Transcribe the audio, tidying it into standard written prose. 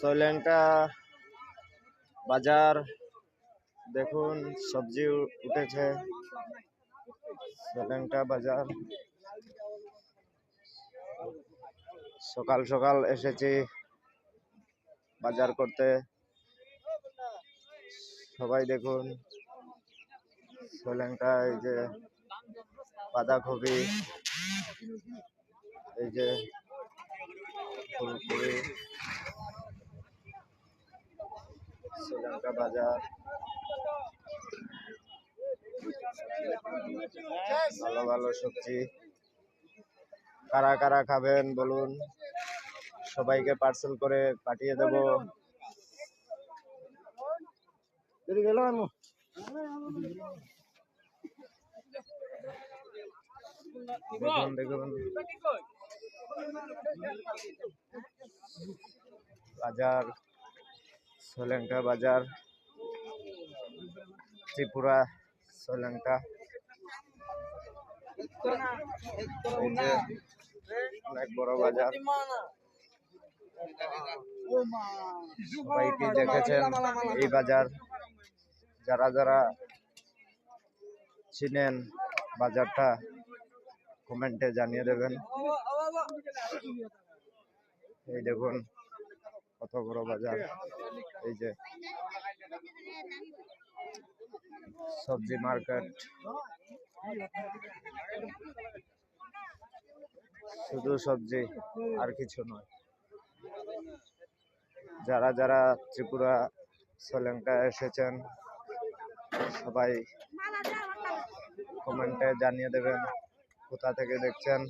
সৈলেঙ্কা বাজার দেখুন সবজি উঠেছে। সৈলেঙ্কা বাজার সকাল সকাল এসেছি বাজার করতে। সবাই দেখুন সৈলেঙ্কা, এই যে বাঁধাকপি, এই যে ফুলকপি। শ্রীলঙ্কা বাজার ভালো ভালো সবজি। কারা কারা খাবেন বলুন, সবাইকে পার্সেল করে পাঠিয়ে দেব। দেখুন দেখুন বাজার, সৈলেঙ্কা বাজার, ত্রিপুরা সৈলেঙ্কা। অনেক বড় বাজার। সবাই কি দেখেছেন এই বাজার? যারা যারা চিনেন বাজারটা কমেন্টে জানিয়ে দেবেন। এই দেখুন কত বড় বাজার। এই যে সবজি মার্কেট, শুধু সবজি আর কিছু নয়। যারা যারা ত্রিপুরা সৈলেঙ্কা এসেছেন সবাই কমেন্টে জানিয়ে দেবেন কোথা থেকে দেখছেন।